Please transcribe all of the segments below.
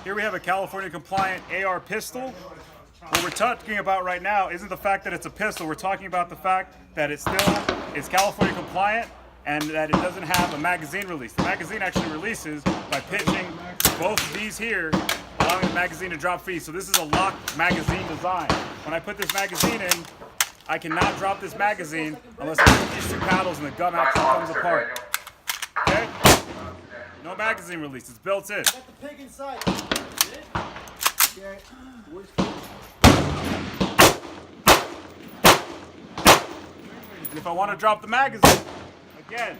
Here we have a California compliant AR pistol. What we're talking about right now isn't the fact that it's a pistol. We're talking about the fact that it still is California compliant and that it doesn't have a magazine release. The magazine actually releases by pitching both of these here, allowing the magazine to drop free. So this is a locked magazine design. When I put this magazine in, I cannot drop this magazine unless I put these two paddles and the gun actually comes apart. Okay? No magazine release, it's built in. Got the pig inside. Okay. And if I want to drop the magazine, again,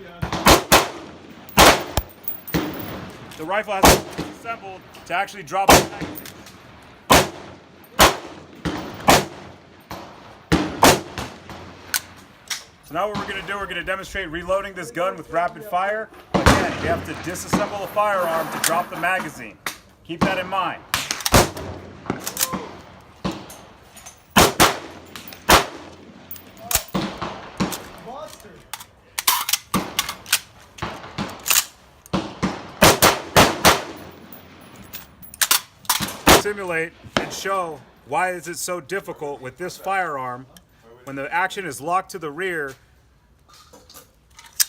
the rifle has to be assembled to actually drop the magazine. So now what we're going to do, we're going to demonstrate reloading this gun with rapid fire. Again, you have to disassemble the firearm to drop the magazine. Keep that in mind. Simulate and show why is it so difficult with this firearm when the action is locked to the rear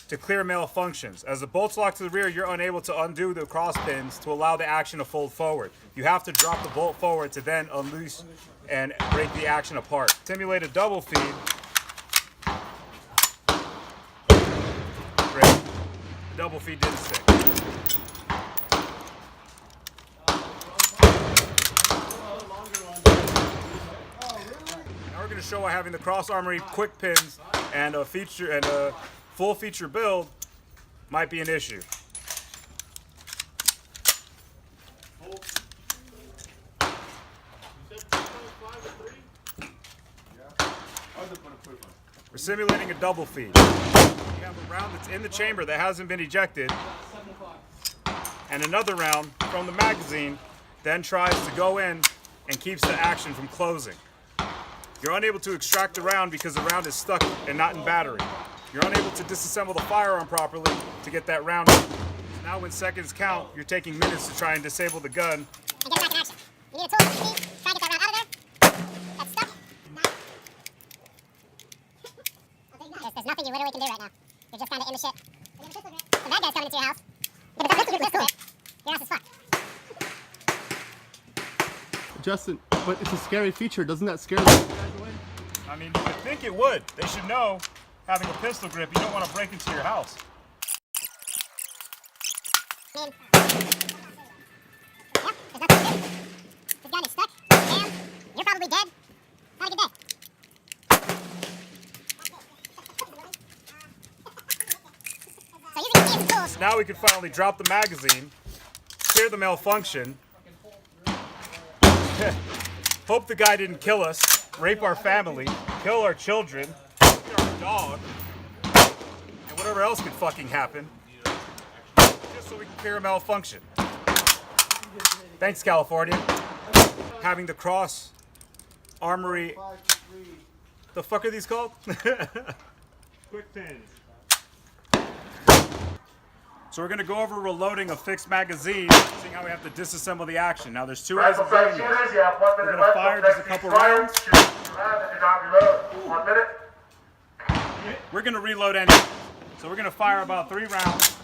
to clear malfunctions. As the bolt's locked to the rear, you're unable to undo the cross pins to allow the action to fold forward. You have to drop the bolt forward to then unloose and break the action apart. Simulate a double feed. Great. The double feed didn't stick. Now we're going to show why having the cross armory quick pins and a full feature build might be an issue. We're simulating a double feed. You have a round that's in the chamber that hasn't been ejected, and another round from the magazine then tries to go in and keeps the action from closing. You're unable to extract the round because the round is stuck and not in battery. You're unable to disassemble the firearm properly to get that round out. Now when seconds count, you're taking minutes to try and disable the gun. And get it back in action. You need a tool, try to get that round out of there. That's stuck. There's nothing you literally can do right now. You're just kind of in the shit. The bad guy's coming into your house. If it's a pistol grip, your house is fucked. Justin, but it's a scary feature. Doesn't that scare the guys away? I mean, you would think it would. They should know, having a pistol grip, you don't want to break into your house. Man. Yep, there's nothing to do. The gun is stuck. Damn, you're probably dead. Have a good day. So using the key as a tool. Now we can finally drop the magazine, clear the malfunction. Hope the guy didn't kill us, rape our family, kill our children, kill our dog, and whatever else could fucking happen, just so we can clear a malfunction. Thanks, California. Having the cross armory. The fuck are these called? Quick pins. So we're going to go over reloading a fixed magazine, seeing how we have to disassemble the action. Now there's two ways of doing this. We're going to fire just a couple rounds. We're going to reload anyway. So we're going to fire about 3 rounds.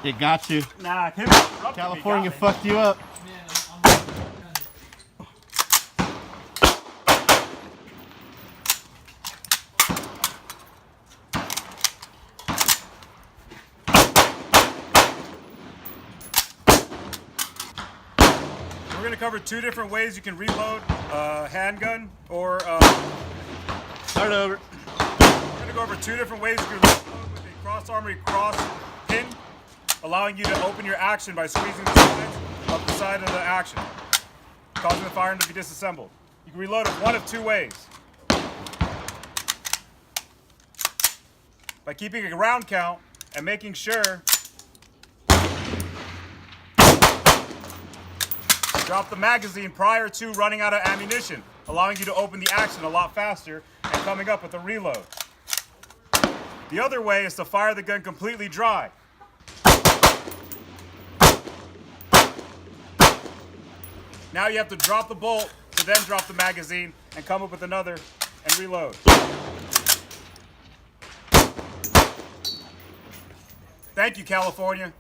It got you. Nah, California fucked you up. We're going to cover 2 different ways you can reload a handgun or Start over. we're going to go over 2 different ways you can reload with a cross armory cross pin, allowing you to open your action by squeezing the sides of the side of the action, causing the firearm to be disassembled. You can reload it one of 2 ways. By keeping a round count and making sure drop the magazine prior to running out of ammunition, allowing you to open the action a lot faster and coming up with a reload. The other way is to fire the gun completely dry. Now you have to drop the bolt to then drop the magazine and come up with another and reload. Thank you, California.